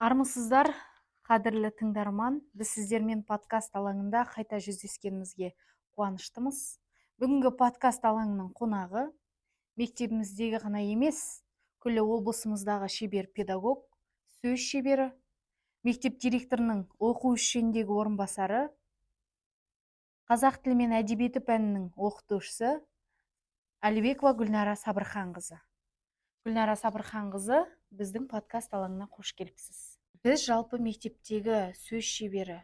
Армысыздар, қадірлі тыңдарман. Біз сіздермен подкаст алаңында қайта жүздескенімізге қуаныштымыз. Бүгінгі подкаст алаңының қонағы мектебіміздегі ғана емес, күллі облысымыздағы шебер педагог, сөз шебері, мектеп директорының оқу ісі жөніндегі орынбасары, қазақ тілі мен әдебиеті пәнінің оқытушысы Әлібекова Гүлнара Сабырханқызы. Гүлнара Сабырханқызы, біздің подкаст алаңына қош келіпсіз. Біз жалпы мектептегі сөз шебері,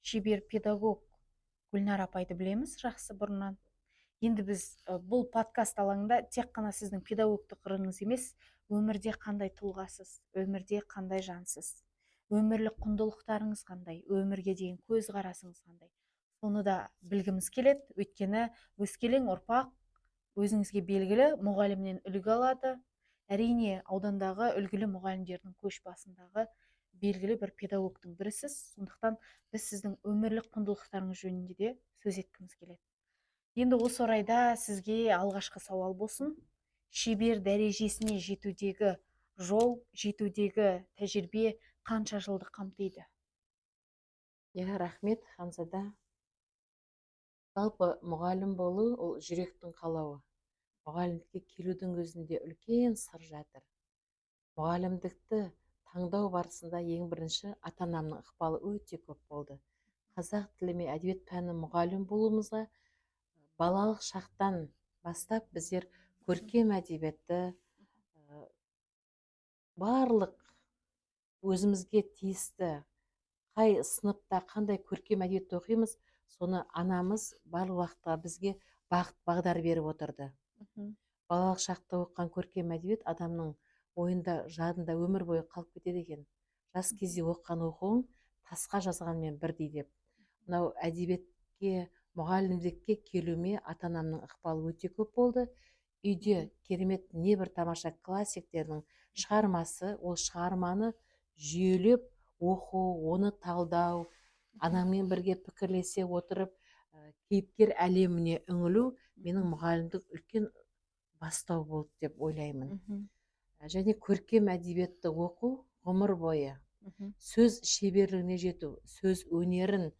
шебер педагог Гүлнара апайды білеміз жақсы бұрыннан. Енді біз бұл подкаст алаңында тек қана сіздің педагогтық қырыңыз емес, өмірде қандай тұлғасыз, өмірде қандай жансыз, өмірлік құндылықтарыңыз қандай, өмірге деген көзқарасыңыз қандай, соны да білгіміз келеді. Өйткені өскелең ұрпақ өзіңізге белгілі мұғалімнен үлгі алады. Әрине, аудандағы үлгілі мұғалімдердің көш басындағы белгілі бір педагогтың бірісіз. Сондықтан біз сіздің өмірлік құндылықтарыңыз жөнінде де сөз еткіміз келеді. Енді осы орайда сізге алғашқы сауал болсын. Шебер дәрежесіне жетудегі жол, жетудегі тәжірибе қанша жылды қамтиды? Рахмет, Ханзада. Жалпы мұғалім болу ол жүректің қалауы. Мұғалімдікке келудің өзінде үлкен сыр жатыр. Мұғалімдікті таңдау барысында ең бірінші ата-анамның ықпалы өте көп болды. Қазақ тілі мен әдебиет пәні мұғалім болуымызға балалық шақтан бастап біздер көркем әдебиетті барлық өзімізге тиісті қай сыныпта қандай көркем әдебиетті оқимыз, соны анамыз барлық уақытта бізге бағыт бағдар беріп отырды. Балалық шақта оқыған көркем әдебиет адамның ойында, жадында өмір бойы қалып кетеді екен. Жас кезде оқыған оқуың тасқа жазғанмен бірдей деп. Мынау әдебиетке, мұғалімдікке келуіме ата-анамның ықпалы өте көп болды. Үйде керемет небір тамаша классиктердің шығармасы, ол шығарманы жүйелеп оқу, оны талдау, анаммен бірге пікірлесе отырып, кейіпкер әлеміне үңілу менің мұғалімдік үлкен бастау болды деп ойлаймын. Және көркем әдебиетті оқу ғұмыр бойы. Сөз шеберлігіне жету, сөз өнерін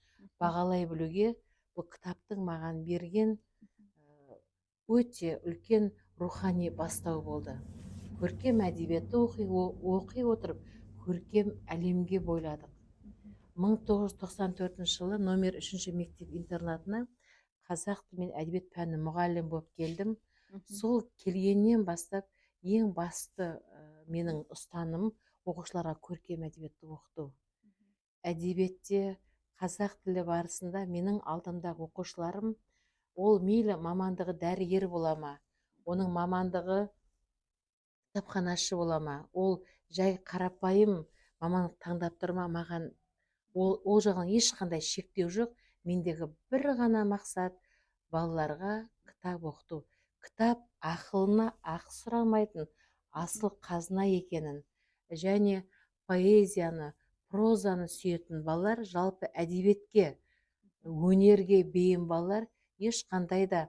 бағалай білуге бұл кітаптың маған берген өте үлкен рухани бастау болды. Көркем әдебиетті оқи отырып, көркем әлемге бойладық. 1994 жылы номер 3 мектеп интернатына қазақ тілі мен әдебиет пәні мұғалім болып келдім. Сол келгеннен бастап ең басты менің ұстаным оқушыларға көркем әдебиетті оқыту. Әдебиетте қазақ тілі барысында менің алдымдағы оқушыларым, ол мейлі мамандығы дәрігер бола ма, оның мамандығы кітапханашы бола ма, ол жай қарапайым мамандық таңдап тұр ма, маған ол жағынан ешқандай шектеу жоқ. Мендегі бір ғана мақсат балаларға кітап оқыту. Кітап ақылына ақы сұрамайтын асыл қазына екенін, және поэзияны, прозаны сүйетін балалар, жалпы әдебиетке, өнерге бейім балалар ешқандай да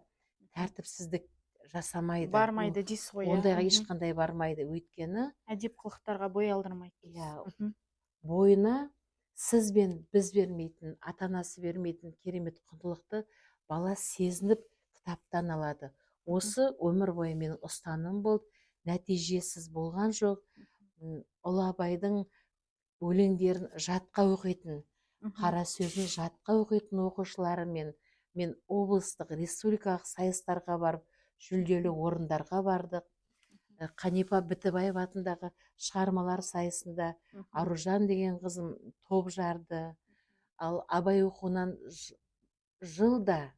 тәртіпсіздік жасамайды. Бармайды дейсіз ғой. Ондайға ешқандай бармайды. Өйткені әдеп қылықтарға бой алдырмайды. Бойына сіз бен біз бермейтін, ата-анасы бермейтін керемет құндылықты бала сезініп кітаптан алады. Осы өмір бойы менің ұстаным болды, нәтижесіз болған жоқ. Ұлы Абайдың өлеңдерін жатқа оқитын, қара сөзін жатқа оқитын оқушыларымен мен облыстық, республикалық сайыстарға барып, жүлделі орындарға бардық. Қанипа Бітібаев атындағы шығармалар сайысында Аружан деген қызым топ жарды. Ал Абай оқуынан жылда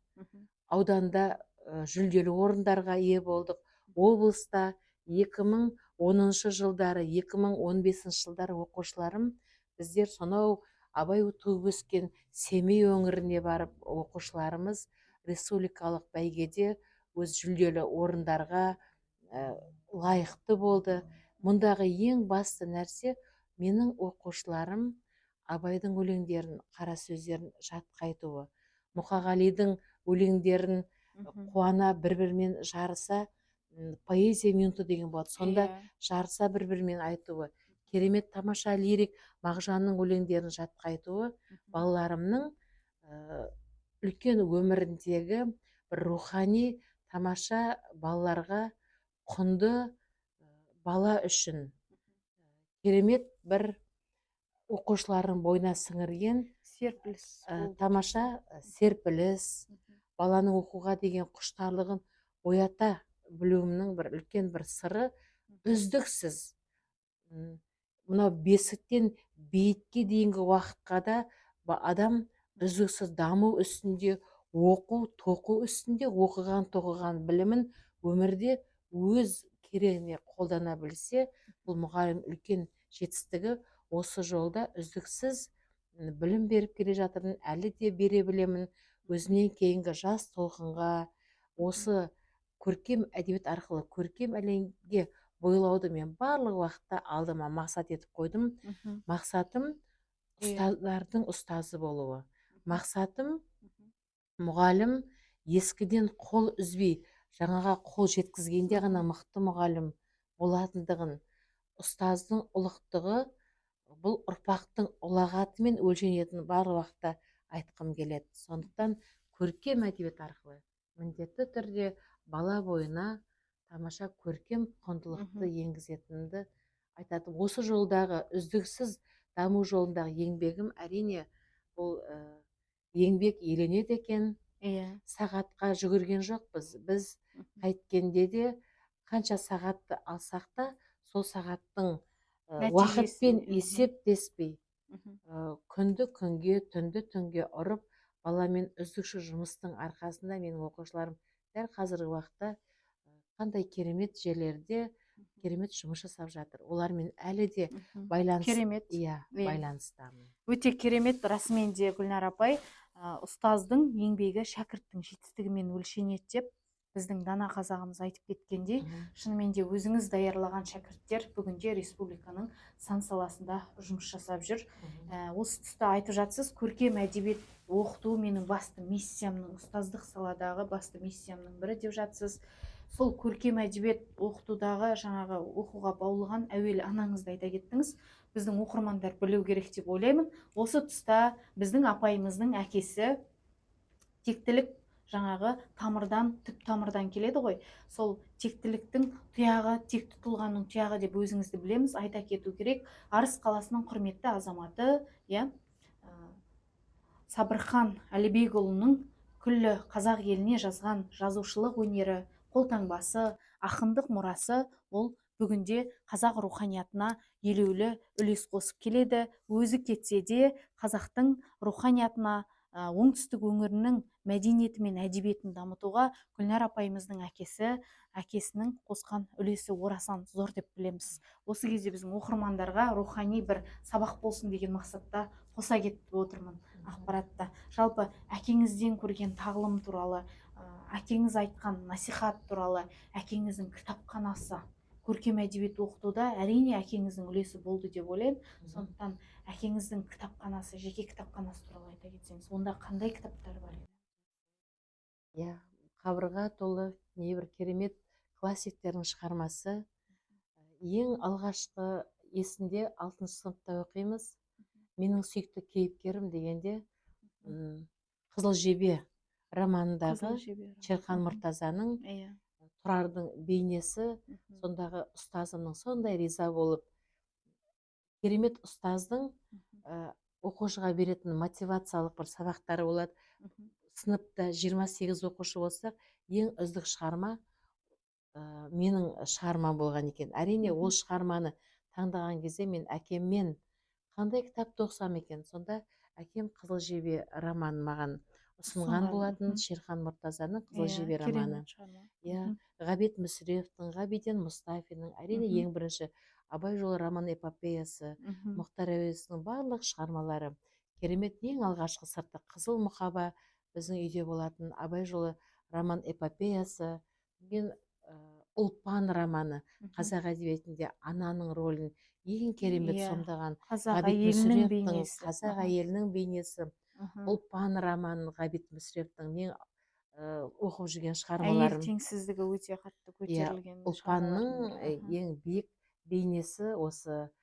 ауданда жүлделі орындарға ие болдық. Облыста 2010 жылдары, 2015 жылдары оқушыларым, біздер сонау Абай туып өскен Семей өңіріне барып, оқушыларымыз республикалық бәйгеде өз жүлделі орындарға лайықты болды. Мұндағы ең басты нәрсе, менің оқушыларым Абайдың өлеңдерін, қара сөздерін жатқа айтуы. Мұқағалидың өлеңдерін қуана бір-бірімен жарыса, поэзия минуты деген болады. Сонда жарыса бір-бірімен айтуы. керемет тамаша лирик Мағжанның өлеңдерін жатқа айтуы балаларымның үлкен өміріндегі бір рухани тамаша балаларға құнды бала үшін керемет бір оқушылардың бойына сіңірген серпіліс болды тамаша серпіліс, баланың оқуға деген құштарлығын оята білуімнің бір үлкен бір сыры үздіксіз мынау бесіктен бейітке дейінгі уақытқа да адам үздіксіз даму үстінде, оқу тоқу үстінде, оқыған тоқыған білімін өмірде өз керегіне қолдана білсе, бұл мұғалім үлкен жетістігі. Осы жолда үздіксіз білім беріп келе жатырмын, әлі де бере білемін. Өзінен кейінгі жас толқынға осы көркем әдебиет арқылы көркем әлемге бойлауды мен барлық уақытта алдыма мақсат етіп қойдым. Мақсатым ұстаздардың ұстазы болуы. Мақсатым мұғалім ескіден қол үзбей, жаңаға қол жеткізгенде ғана мықты мұғалім болатындығын, ұстаздың ұлықтығы бұл ұрпақтың ұлағатымен өлшенетінін барлық уақытта айтқым келеді. Сондықтан көркем әдебиет арқылы міндетті түрде бала бойына тамаша көркем құндылықты енгізетінімді айтады. Осы жолдағы үздіксіз даму жолындағы еңбегім әрине бұл еңбек еленеді екен. Сағатқа жүгірген жоқпыз. Біз қайткенде де қанша сағатты алсақ та, сол сағаттың уақытпен есептеспей, күнді күнге, түнді түнге ұрып, баламен үздікші жұмыстың арқасында менің оқушыларым дәл қазіргі уақытта қандай керемет жерлерде керемет жұмыс жасап жатыр. Олармен әлі де байланыстамын. Өте керемет. Расымен де Гүлнар апай, ұстаздың еңбегі шәкірттің жетістігімен өлшенеді деп біздің дана қазағымыз айтып кеткендей, шынымен де өзіңіз даярлаған шәкірттер бүгінде республиканың сан саласында жұмыс жасап жүр. Осы тұста айтып жатсыз, көркем әдебиет оқыту менің басты миссиямның, ұстаздық саладағы басты миссиямның бірі деп жатсыз. Сол көркем әдебиет оқытудағы жаңағы оқуға баулыған әуелі анаңызды айта кеттіңіз. Біздің оқырмандар білу керек деп ойлаймын. Осы тұста біздің апайымыздың әкесі тектілік жаңағы тамырдан, түп тамырдан келеді ғой. Сол тектіліктің тұяғы, текті тұлғаның тұяғы деп өзіңізді білеміз. Айта кету керек, Арыс қаласының құрметті азаматы, Сабырхан Әлібекұлының күллі қазақ еліне жазған жазушылық өнері, қолтаңбасы, ақындық мұрасы ол бүгінде қазақ руханиятына елеулі үлес қосып келеді. Өзі кетсе де қазақтың руханиятына, оңтүстік өңірінің мәдениеті мен әдебиетін дамытуға Гүлнар апайымыздың әкесінің қосқан үлесі орасан зор деп білеміз. Осы кезде біздің оқырмандарға рухани бір сабақ болсын деген мақсатта қоса кетіп отырмын ақпаратта. Жалпы әкеңізден көрген тағылым туралы, әкеңіз айтқан насихат туралы, әкеңіздің кітапханасы, көркем әдебиет оқытуда әрине әкеңіздің үлесі болды деп ойлаймын. Сондықтан әкеңіздің кітапханасы, жеке кітапханасы туралы айта кетсеңіз, онда қандай кітаптар бар еді? Қабырға толы небір керемет классиктердің шығармасы. Ең алғашқы есімде 6 сыныпта оқимыз. Менің сүйікті кейіпкерім дегенде Қызыл жебе романындағы Шерхан Мұртазаның Тұрардың бейнесі, сондағы ұстазымның сондай риза болып, керемет ұстаздың оқушыға беретін мотивациялық бір сабақтары болады. Сыныпта 28 оқушы болсақ, ең үздік шығарма менің шығарма болған екен. Әрине, ол шығарманы таңдаған кезде мен әкеммен қандай кітапты оқысам екен, сонда әкем Қызыл жебе романын маған ұсынған болатын. Шерхан Мұртазаның Қызыл жебе романы. Ғабит Мүсіревтің, Ғабиден Мұстафинның, әрине ең бірінші Абай жолы роман эпопеясы, Мұхтар Әуезовтің барлық шығармалары. Керемет, ең алғашқы сырты Қызыл мұқаба біздің үйде болатын, Абай жолы роман эпопеясы, Ұлпан романы, қазақ әдебиетінде ананың рөлін ең керемет сомдаған қазақ әйелінің бейнесі, Ұлпан романын Ғабит Мүсіревтің мен оқып жүрген шығармаларым. Әйел теңсіздігі өте қатты көтерілген. Ұлпанның ең биік бейнесі осы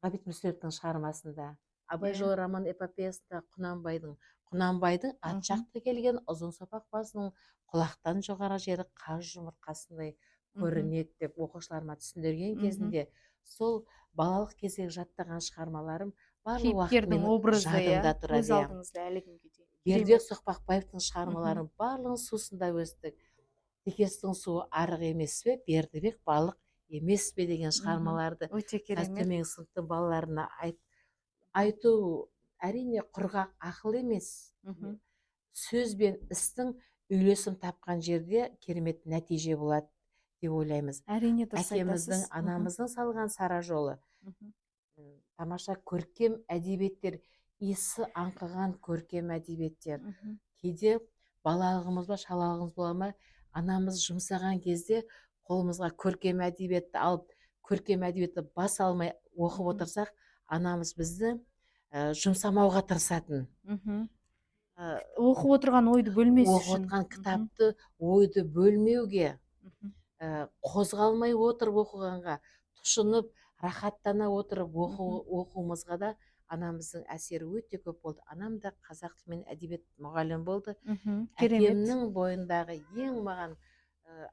ғабит мүсіреповтің шығармасында, абай Иә. жолы роман эпопеясында құнанбайдың ат Мгм. жақты келген ұзын сопақ басының құлақтан жоғары жері қаз жұмыртқасындай көрінеді деп оқушыларыма түсіндірген Мгм. кезінде, сол балалық кездегі жаттаған шығармаларым барлық уақыт Кейіпкердің менің образы, жадымда көз тұрады. Иә. алдыңызда әлі күнге дейін. Бердібек Керемет. Соқпақбаевтың шығармаларын барлығын сусында өстік. Текестің суы арық емес пе, Бердібек балық емес пе деген шығармаларды Өте қазір керемет. төменгі сыныптың балаларына айту әрине құрғақ ақыл емес. Мгм. Сөз бен істің үйлесім тапқан жерде керемет нәтиже болады деп ойлаймыз. Әрине дұрыс Әкеміздің, айтасыз. анамыздың салған сара жолы, Мгм. тамаша көркем әдебиеттер, иісі аңқыған көркем әдебиеттер. Мгм. Кейде балалығымыз ба, шалалығымыз бола ма, анамыз жұмсаған кезде қолымызға көркем әдебиетті алып, көркем әдебиетті бас алмай оқып Мгм. отырсақ, анамыз бізді жұмсамауға тырысатын. Мгм. Ә, Оқып отырған ойды бөлмес оқып үшін. отқан кітапты, ойды бөлмеуге, Мгм. қозғалмай отырып оқығанға, тұшынып, рахаттана отырып оқуымызға да анамыздың әсері өте көп болды. Анам да қазақ тілі мен әдебиет мұғалімі болды. Мгм. Керемет. Әкемнің бойындағы маған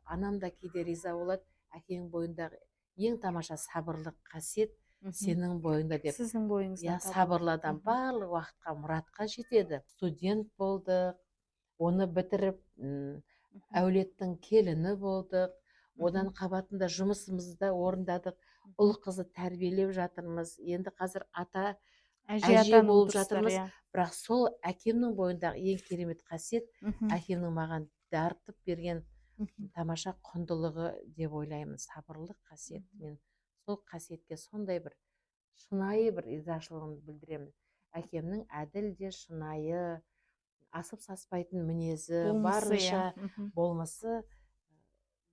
анам да кейде риза болады, әкенің бойындағы ең тамаша сабырлық қасиет Мгм. сенің бойыңда деп. Сіздің бойыңыздан Сабырлы адам барлық уақытқа мұратқа жетеді. Студент болдық, оны бітіріп, әулеттің келіні болдық, одан қабатында жұмысымызды орындадық, ұл қызы тәрбиелеп жатырмыз, енді қазір әже болып жатырмыз. Бірақ сол әкемнің бойындағы ең керемет қасиет, әкемнің маған дарытып берген тамаша құндылығы деп ойлаймын, сабырлық қасиет. Мен сол қасиетке сондай бір шынайы бір ризашылығымды білдіремін. Әкемнің әділ де шынайы, асып саспайтын мінезі, барынша болмысы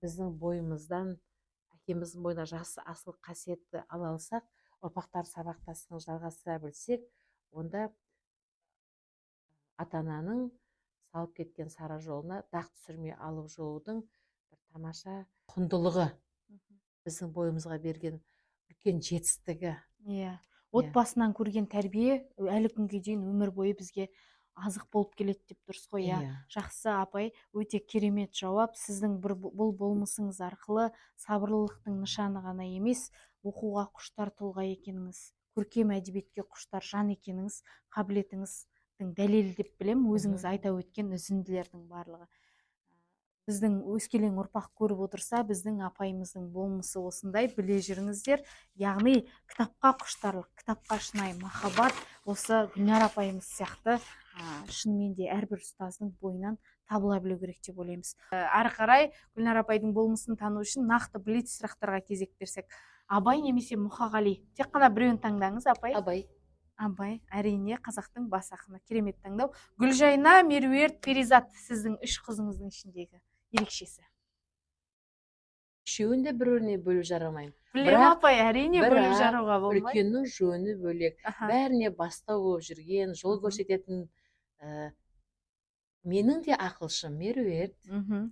біздің бойымыздан, әкеміздің бойына жақсы асыл қасиетті ала алсақ, ұрпақтар сабақтастығын жалғастыра білсек, онда ата-ананың салып кеткен сара жолына дақ түсірмей алып жолудың бір тамаша құндылығы, біздің бойымызға берген үлкен жетістігі. Иә. Отбасынан көрген тәрбие әлі күнге дейін өмір бойы бізге азық болып келеді деп дұрыс қой. Иә. Жақсы апай, өте керемет жауап. Сіздің бұл болмысыңыз арқылы сабырлылықтың нышаны ғана емес, оқуға құштар тұлға екеніңіз, көркем әдебиетке құштар жан екеніңіз, қабілетіңіздің дәлелі деп білем. Өзіңіз айта өткен үзінділердің барлығы. Біздің өскелең ұрпақ көріп отырса, біздің апайымыздың болмысы осындай, біле жүріңіздер. Яғни кітапқа құштарлық, кітапқа шынайы махаббат осы Гүлнар апайымыз сияқты шынымен де әрбір ұстаздың бойынан табыла білу керек деп ойлаймыз. Ары қарай Гүлнар апайдың болмысын тану үшін нақты блиц сұрақтарға кезек берсек, Абай немесе Мұқағали? Тек қана біреуін таңдаңыз, апай. Абай, әрине, қазақтың бас ақыны. Керемет таңдау. Гүлжайна, Меруерт, Перизат, сіздің 3 қызыңыздың ішіндегі ерекшесі? Үшеуін де бір-біріне бөліп жарамаймын. Білем, апай, әрине бөліп жаруға болмайды. Үлкеннің жөні бөлек, бәріне бастау болып жүрген, жол көрсететін менің де ақылшым Меруерт.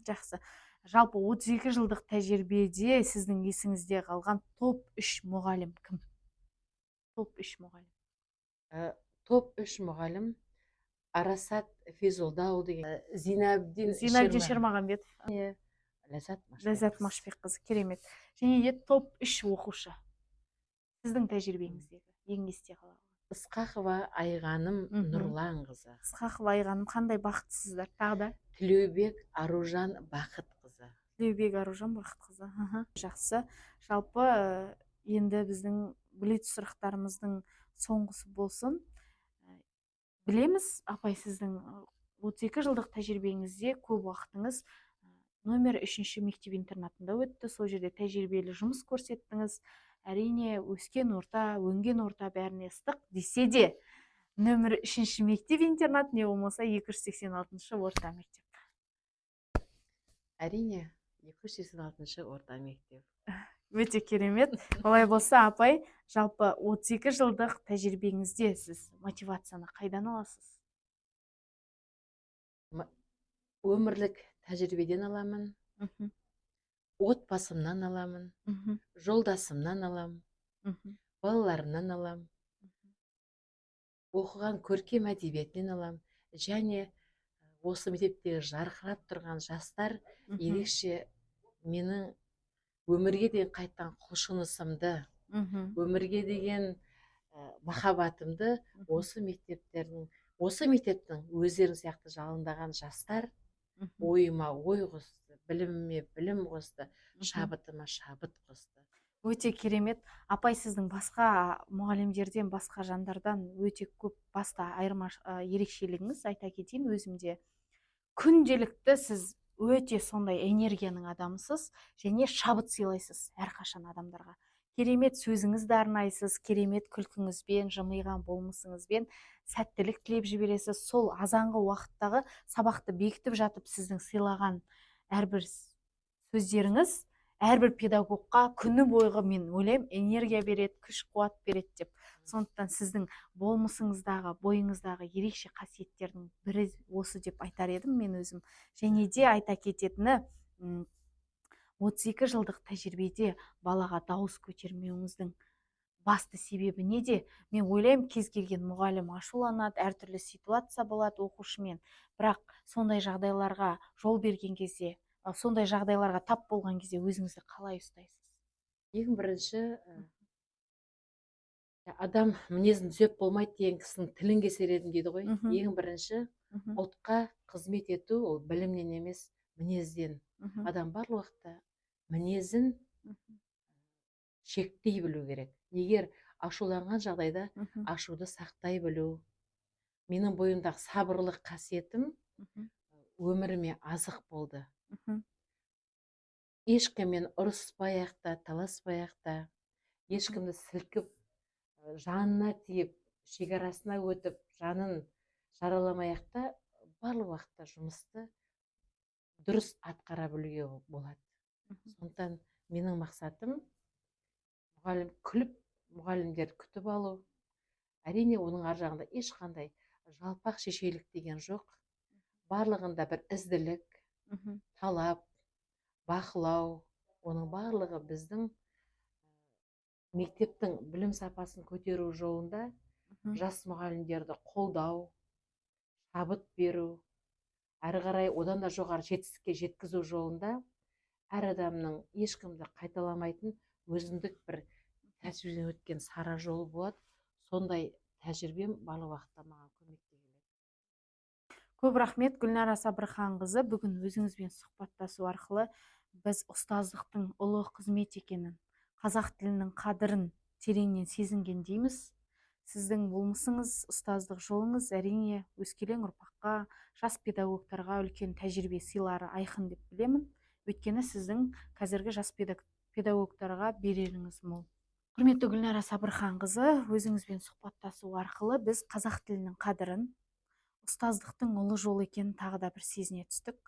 Жақсы. Жалпы 32 жылдық тәжірибеде сіздің есіңізде қалған топ 3 мұғалім кім? Топ 3 мұғалім. Топ 3 мұғалім Арасат Физулдау деген, Зинабдин Шермағанбетов, Ләззат Машбекқызы. Керемет. Және де топ 3 оқушы сіздің тәжірибеңіздегі ең есте қалған? Ысқақова Айғаным Нұрланқызы. Ысқақова Айғаным, қандай бақыттысыздар? Тағы да Тілеубек Аружан Бақытқызы. Тілеубек Аружан Бақытқызы. Жақсы. Жалпы енді біздің блиц сұрақтарымыздың соңғысы болсын. Білеміз, апай, сіздің 32 жылдық тәжірибеңізде көп уақытыңыз номер 3 мектеп интернатында өтті. Сол жерде тәжірибелі жұмыс көрсеттіңіз. Әрине, өскен орта, өнген орта бәріне ыстық десе де, номер 3 мектеп интернат не болмаса 286 орта мектеп. Әрине, 286 орта мектеп. Өте керемет. Олай болса, апай, жалпы 32 жылдық тәжірибеңізде сіз мотивацияны қайдан аласыз? Өмірлік тәжірибеден аламын, отбасымнан аламын, жолдасымнан аламын, балаларымнан алам, оқыған көркем әдебиетінен алам, және осы мектептегі жарқырап тұрған жастар Мгм. ерекше менің өмірге деген қайтқан құлшынысымды, Мгм. өмірге деген махаббатымды осы мектептің өздерің сияқты жалындаған жастар Мгм. ойыма ой қосты, біліміме білім қосты, Мгм. шабытыма шабыт қосты. Өте керемет. Апай сіздің басқа мұғалімдерден, басқа жандардан өте көп баста ерекшелігіңіз, айта кетейін өзімде. Күнделікті сіз өте сондай энергияның адамысыз және шабыт сыйлайсыз әрқашан адамдарға. Керемет сөзіңізді арнайсыз, керемет күлкіңізбен, жымиған болмысыңызбен сәттілік тілеп жібересіз. Сол азанғы уақыттағы сабақты бекітіп жатып сіздің сыйлаған әрбір сөздеріңіз әрбір педагогқа күні бойғы, мен ойлаймын, энергия береді, күш қуат береді деп. Сондықтан сіздің болмысыңыздағы, бойыңыздағы ерекше қасиеттердің бірі осы деп айтар едім мен өзім. Және де айта кететіні, 32 жылдық тәжірибеде балаға дауыс көтермеуіңіздің басты себебі неде? Мен ойлаймын, кез келген мұғалім ашуланады, әртүрлі ситуация болады оқушымен, бірақ сондай жағдайларға жол берген кезде, сондай жағдайларға тап болған кезде өзіңізді қалай ұстайсыз? Ең бірінші, адам мінезін түзеп болмайды деген кісінің тілін кесер едім дейді ғой. Мгм. Ең бірінші, Мгм. ұлтқа қызмет ету ол білімнен емес, мінезден. Мгм. Адам барлық уақытта мінезін Мгм. шектей білу керек. Егер ашуланған жағдайда Мгм. ашуды сақтай білу. Менің бойымдағы сабырлық қасиетім Мгм. өміріме азық болды. Мгм. Ешкіммен ұрыспай та, таласпай та, ешкімді сілкіп, жанына тиіп, шекарасына өтіп, жанын жараламай та, барлық уақытта жұмысты дұрыс атқара білуге болады. Сондықтан менің мақсатым мұғалім күліп, мұғалімдер күтіп алу. Әрине, оның ар жағында ешқандай жалпақ шешейлік деген жоқ. Барлығында бір ізділік, Мгм. талап, бақылау, оның барлығы біздің мектептің білім сапасын көтеру жолында Мгм. жас мұғалімдерді қолдау, шабыт беру, әрі қарай одан да жоғары жетістікке жеткізу жолында әр адамның ешкімді қайталамайтын өзіндік бір тәжірибеден өткен сара жолы болады. Сондай тәжірибем барлық уақытта маған көмекке келеді. Көп рахмет, Гүлнара Сабырханқызы. Бүгін өзіңізбен сұхбаттасу арқылы біз ұстаздықтың ұлы қызмет екенін, қазақ тілінің қадірін тереңнен сезінген дейміз. Сіздің болмысыңыз, ұстаздық жолыңыз әрине өскелең ұрпаққа, жас педагогтарға үлкен тәжірибе сыйлары айқын деп білемін. Өйткені сіздің қазіргі жас педагогтарға береріңіз мол. Құрметті Гүлнара Сабырханқызы, өзіңізбен сұхбаттасу арқылы біз қазақ тілінің қадірін, ұстаздықтың ұлы жол екенін тағы да бір сезіне түстік.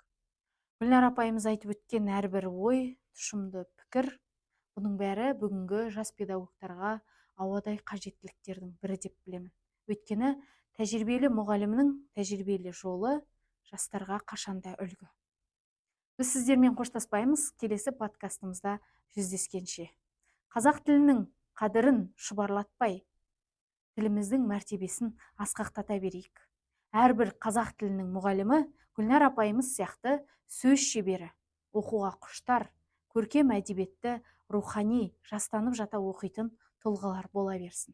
Гүлнар апайымыз айтып өткен әрбір ой, тұшымды пікір, бұның бәрі бүгінгі жас педагогтарға ауадай қажеттіліктердің бірі деп білемін. Өйткені тәжірибелі мұғалімнің тәжірибелі жолы жастарға қашанда үлгі. Біз сіздермен қоштаспаймыз, келесі подкастымызда жүздескенше. Қазақ тілінің қадірін шұбарлатпай, тіліміздің мәртебесін асқақтата берейік. Әрбір қазақ тілінің мұғалімі Гүлнар апайымыз сияқты сөз шебері, оқуға құштар, көркем әдебиетті рухани жастанып жата оқитын тұлғалар бола берсін.